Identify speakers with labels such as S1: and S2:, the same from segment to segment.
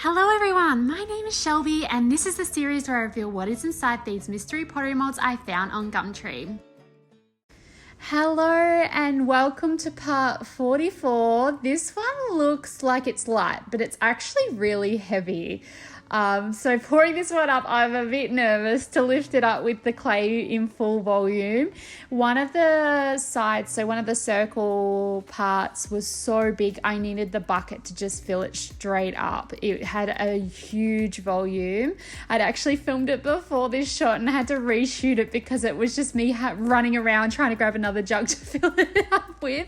S1: Hello everyone, my name is Shelby and this is the series where I reveal what is inside these mystery pottery molds I found on Gumtree. Hello and welcome to part 44. This one looks like it's light, but it's actually really heavy. So pouring this one up, I'm a bit nervous to lift it up with the clay in full volume. One of the sides, so one of the circle parts was so big, I needed the bucket to just fill it straight up. It had a huge volume. I'd actually filmed it before this shot and I had to reshoot it because it was just me running around trying to grab another jug to fill it up with.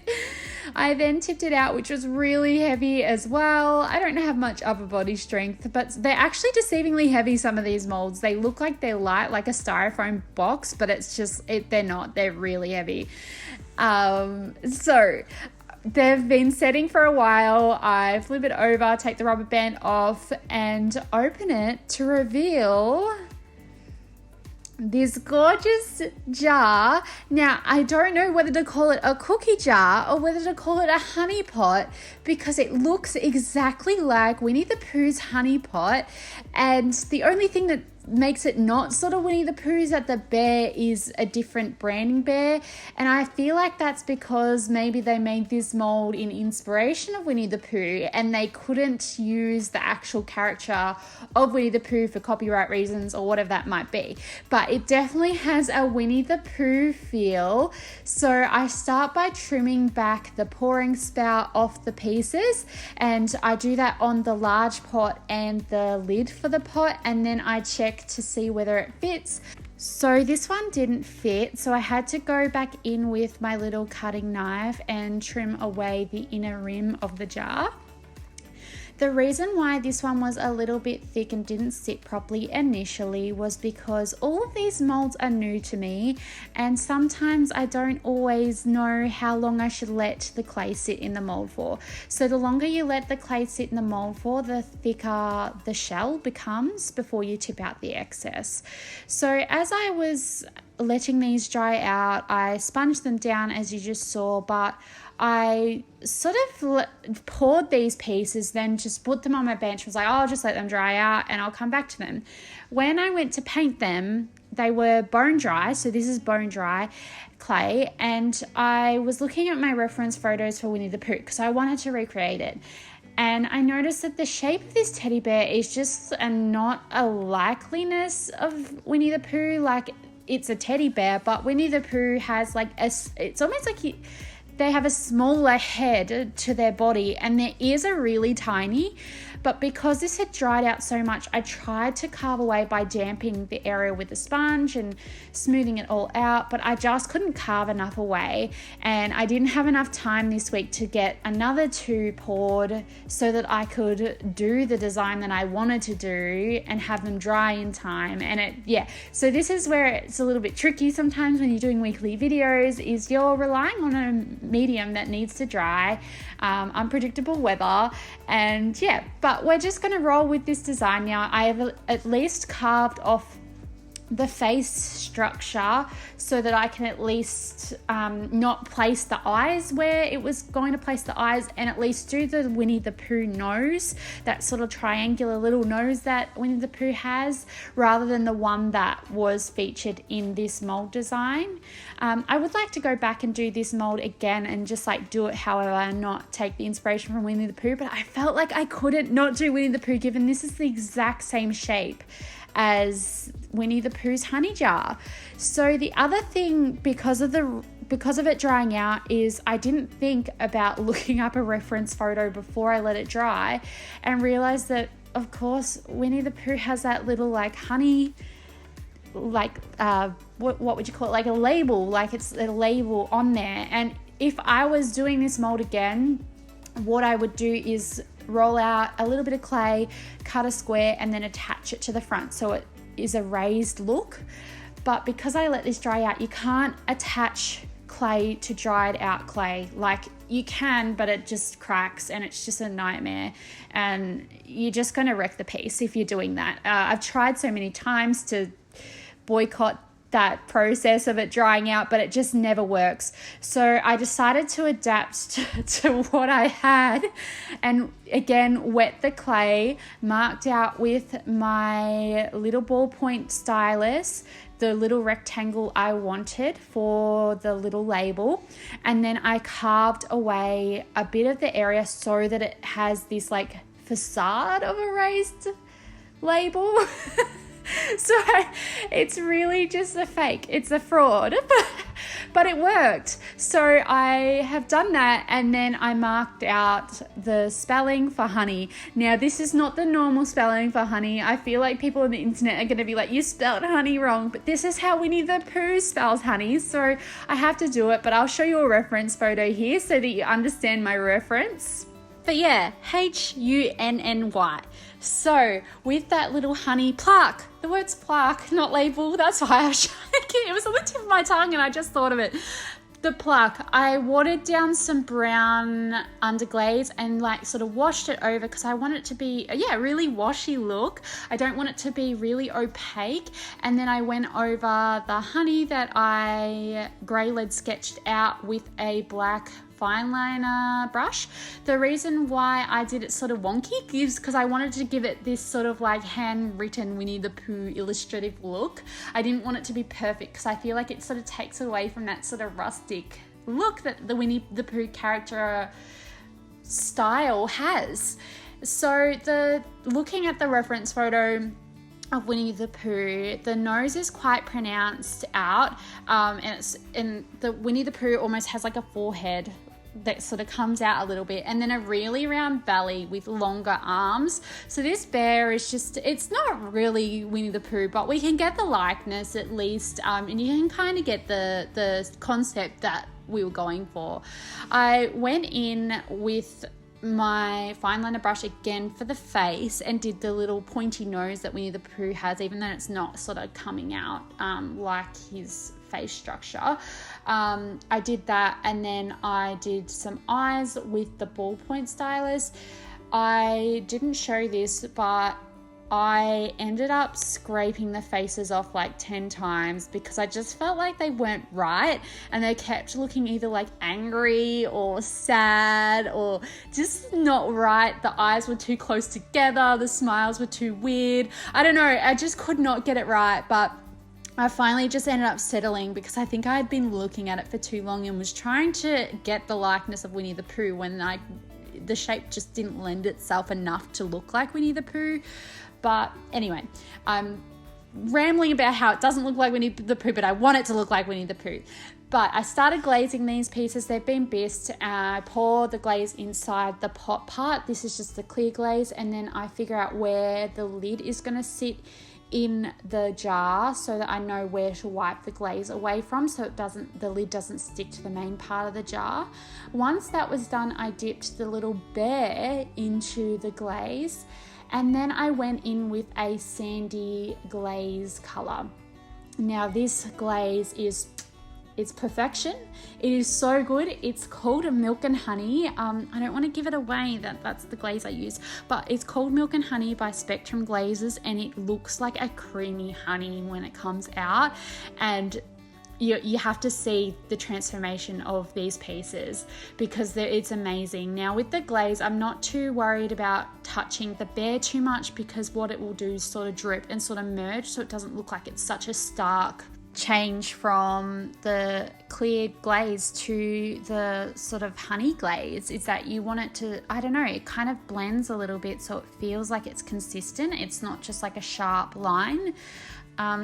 S1: I then tipped it out, which was really heavy as well. I don't have much upper body strength, but they're actually deceivingly heavy, some of these molds. They look like they're light, like a styrofoam box, but it's just, they're not. They're really heavy. So they've been setting for a while. I flip it over, take the rubber band off, and open it to reveal this gorgeous jar. Now, I don't know whether to call it a cookie jar or whether to call it a honey pot because it looks exactly like Winnie the Pooh's honey pot. And the only thing that makes it not sort of Winnie the Pooh is that the bear is a different branding bear. And I feel like that's because maybe they made this mold in inspiration of Winnie the Pooh and they couldn't use the actual character of Winnie the Pooh for copyright reasons or whatever that might be. But it definitely has a Winnie the Pooh feel. So I start by trimming back the pouring spout off the pieces, and I do that on the large pot and the lid for the pot, and then I check to see whether it fits. So this one didn't fit, so I had to go back in with my little cutting knife and trim away the inner rim of the jar. The reason why this one was a little bit thick and didn't sit properly initially was because all of these molds are new to me and sometimes I don't always know how long I should let the clay sit in the mold for. So the longer you let the clay sit in the mold for, the thicker the shell becomes before you tip out the excess. So as I was letting these dry out, I sponged them down as you just saw, but I sort of poured these pieces, then just put them on my bench, was like, oh, I'll just let them dry out and I'll come back to them. When I went to paint them, they were bone dry, so this is bone dry clay, and I was looking at my reference photos for Winnie the Pooh because I wanted to recreate it. And I noticed that the shape of this teddy bear is just not a likeliness of Winnie the Pooh. Like, it's a teddy bear, but Winnie the Pooh has like it's almost like they have a smaller head to their body and their ears are really tiny. But because this had dried out so much, I tried to carve away by damping the area with a sponge and smoothing it all out, but I just couldn't carve enough away. And I didn't have enough time this week to get another two poured so that I could do the design that I wanted to do and have them dry in time. And so this is where it's a little bit tricky sometimes when you're doing weekly videos, is you're relying on a medium that needs to dry, unpredictable weather, and but we're just going to roll with this design now. I have at least carved off the face structure so that I can at least not place the eyes where it was going to place the eyes, and at least do the Winnie the Pooh nose, that sort of triangular little nose that Winnie the Pooh has, rather than the one that was featured in this mold design. I would like to go back and do this mold again and just like do it however and not take the inspiration from Winnie the Pooh, but I felt like I couldn't not do Winnie the Pooh given this is the exact same shape as Winnie the Pooh's honey jar. So the other thing, because of it drying out, is I didn't think about looking up a reference photo before I let it dry and realized that, of course, Winnie the Pooh has that little like honey, like what would you call it, like a label, like it's a label on there. And if I was doing this mold again, what I would do is roll out a little bit of clay, cut a square, and then attach it to the front so it is a raised look. But because I let this dry out, you can't attach clay to dried out clay. Like, you can, but it just cracks and it's just a nightmare, and you're just going to wreck the piece if you're doing that. I've tried so many times to boycott that process of it drying out, but it just never works. So I decided to adapt to what I had, and again wet the clay, marked out with my little ballpoint stylus the little rectangle I wanted for the little label, and then I carved away a bit of the area so that it has this like facade of a raised label. So it's really just a fake, it's a fraud, but it worked. So I have done that, and then I marked out the spelling for honey. Now this is not the normal spelling for honey. I feel like people on the internet are going to be like, you spelled honey wrong, but this is how Winnie the Pooh spells honey, so I have to do it. But I'll show you a reference photo here so that you understand my reference. But yeah, Hunny. So with that little honey plaque, the word's plaque, not label, that's why I was trying to get it. It was on the tip of my tongue and I just thought of it. The plaque, I watered down some brown underglaze and like sort of washed it over because I want it to be, a really washy look. I don't want it to be really opaque. And then I went over the honey that I grey lead sketched out with a black fine liner brush. The reason why I did it sort of wonky is because I wanted to give it this sort of like handwritten Winnie the Pooh illustrative look. I didn't want it to be perfect because I feel like it sort of takes away from that sort of rustic look that the Winnie the Pooh character style has. So looking at the reference photo of Winnie the Pooh, the nose is quite pronounced out, and the Winnie the Pooh almost has like a forehead that sort of comes out a little bit, and then a really round belly with longer arms. So this bear is just, it's not really Winnie the Pooh, but we can get the likeness at least, and you can kind of get the concept that we were going for. I went in with my fine liner brush again for the face and did the little pointy nose that Winnie the Pooh has, even though it's not sort of coming out like his face structure. I did that, and then I did some eyes with the ballpoint stylus. I didn't show this, but I ended up scraping the faces off like 10 times because I just felt like they weren't right, and they kept looking either like angry or sad or just not right. The eyes were too close together, the smiles were too weird. I don't know, I just could not get it right, but I finally just ended up settling because I think I had been looking at it for too long and was trying to get the likeness of Winnie the Pooh when the shape just didn't lend itself enough to look like Winnie the Pooh. But anyway, I'm rambling about how it doesn't look like Winnie the Pooh, but I want it to look like Winnie the Pooh. But I started glazing these pieces. They've been bisqued. I pour the glaze inside the pot part. This is just the clear glaze. And then I figure out where the lid is going to sit in the jar so that I know where to wipe the glaze away from so the lid doesn't stick to the main part of the jar. Once that was done, I dipped the little bear into the glaze, and then I went in with a sandy glaze color. Now this glaze it's perfection. It is so good. It's called Milk and Honey. I don't want to give it away that's the glaze I use, but it's called Milk and Honey by Spectrum Glazes, and it looks like a creamy honey when it comes out, and you have to see the transformation of these pieces because it's amazing. Now with the glaze, I'm not too worried about touching the bear too much because what it will do is sort of drip and sort of merge so it doesn't look like it's such a stark change from the clear glaze to the sort of honey glaze. Is that you want it to, I don't know, it kind of blends a little bit so it feels like it's consistent. It's not just like a sharp line.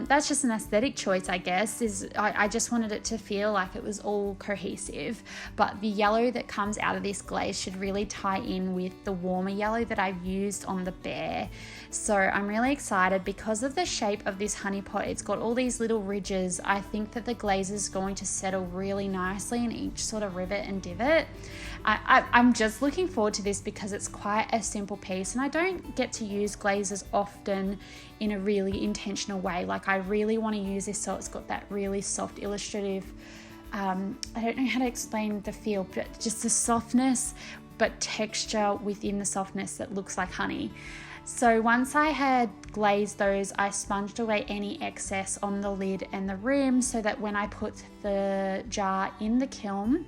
S1: That's just an aesthetic choice, I guess. I just wanted it to feel like it was all cohesive, but the yellow that comes out of this glaze should really tie in with the warmer yellow that I've used on the bear. So I'm really excited because of the shape of this honey pot. It's got all these little ridges. I think that the glaze is going to settle really nicely in each sort of rivet and divot. I'm just looking forward to this because it's quite a simple piece, and I don't get to use glazes often in a really intentional way. Like I really want to use this so it's got that really soft illustrative, I don't know how to explain the feel, but just the softness but texture within the softness that looks like honey. So once I had glazed those, I sponged away any excess on the lid and the rim so that when I put the jar in the kiln,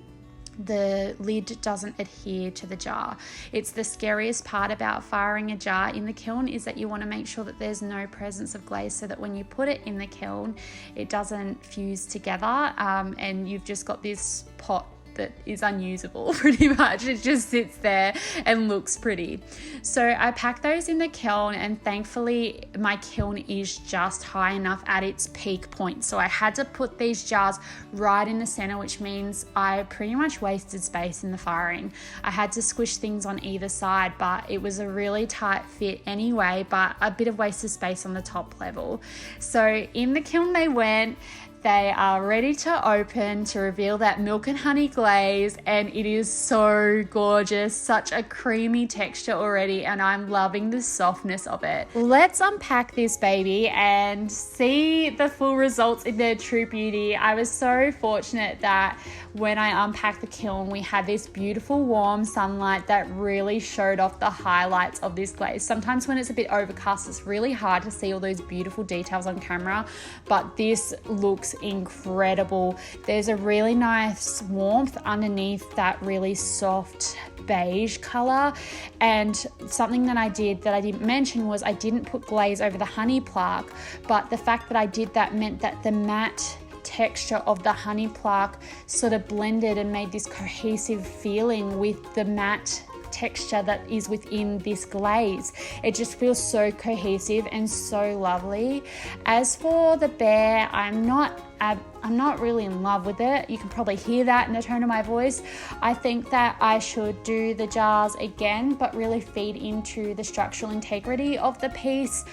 S1: the lid doesn't adhere to the jar. It's the scariest part about firing a jar in the kiln, is that you want to make sure that there's no presence of glaze so that when you put it in the kiln, it doesn't fuse together, and you've just got this pot that is unusable pretty much. It just sits there and looks pretty. So I packed those in the kiln, and thankfully my kiln is just high enough at its peak point. So I had to put these jars right in the center, which means I pretty much wasted space in the firing. I had to squish things on either side, but it was a really tight fit anyway, but a bit of wasted space on the top level. So in the kiln they went. They are ready to open to reveal that milk and honey glaze, and it is so gorgeous, such a creamy texture already, and I'm loving the softness of it. Let's unpack this baby and see the full results in their true beauty. I was so fortunate that when I unpacked the kiln, we had this beautiful warm sunlight that really showed off the highlights of this glaze. Sometimes when it's a bit overcast, it's really hard to see all those beautiful details on camera, but this looks incredible. There's a really nice warmth underneath that really soft beige color, and something that I didn't mention was I didn't put glaze over the honey plaque, but the fact that I did that meant that the matte texture of the honey plaque sort of blended and made this cohesive feeling with the matte texture that is within this glaze. It just feels so cohesive and so lovely. As for the bear, I'm not really in love with it. You can probably hear that in the tone of my voice. I think that I should do the jars again, but really feed into the structural integrity of the piece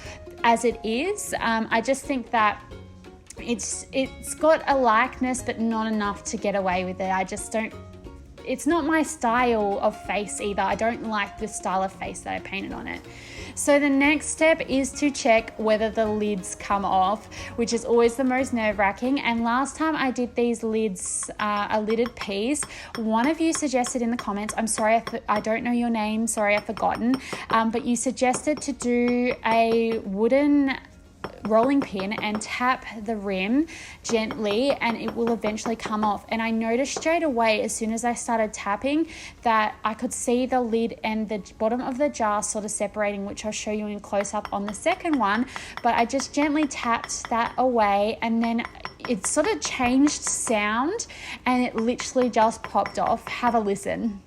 S1: as it is. I just think that it's got a likeness, but not enough to get away with it. It's not my style of face either. I don't like the style of face that I painted on it. So the next step is to check whether the lids come off, which is always the most nerve-wracking. And last time I did these lids, a lidded piece, one of you suggested in the comments, I'm sorry, I don't know your name, sorry, I've forgotten, but you suggested to do a wooden rolling pin and tap the rim gently and it will eventually come off. And I noticed straight away as soon as I started tapping that I could see the lid and the bottom of the jar sort of separating, which I'll show you in close up on the second one. But I just gently tapped that away and then it sort of changed sound and it literally just popped off. Have a listen.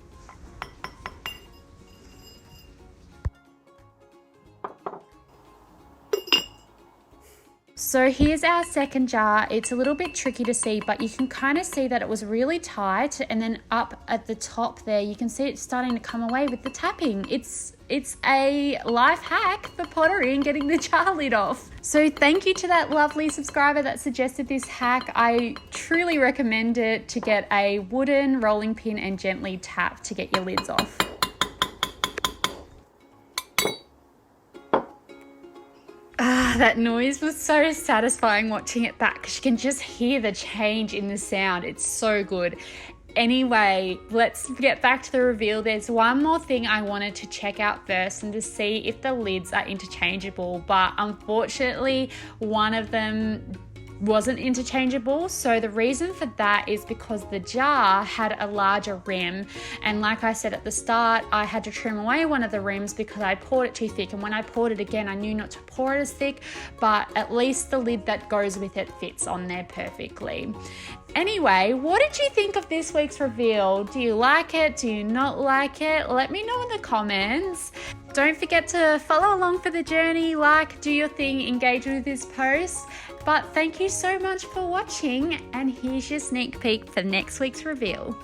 S1: So here's our second jar. It's a little bit tricky to see, but you can kind of see that it was really tight, and then up at the top there, you can see it's starting to come away with the tapping. It's a life hack for pottery and getting the jar lid off. So thank you to that lovely subscriber that suggested this hack. I truly recommend it, to get a wooden rolling pin and gently tap to get your lids off. That noise was so satisfying watching it back because you can just hear the change in the sound. It's so good. Anyway, let's get back to the reveal. There's one more thing I wanted to check out first and to see if the lids are interchangeable, but unfortunately one of them wasn't interchangeable. So the reason for that is because the jar had a larger rim, and like I said at the start, I had to trim away one of the rims because I poured it too thick, and when I poured it again I knew not to pour it as thick, but at least the lid that goes with it fits on there perfectly. Anyway, what did you think of this week's reveal? Do you like it? Do you not like it? Let me know in the comments. Don't forget to follow along for the journey, do your thing, engage with this post. But thank you so much for watching, and here's your sneak peek for next week's reveal.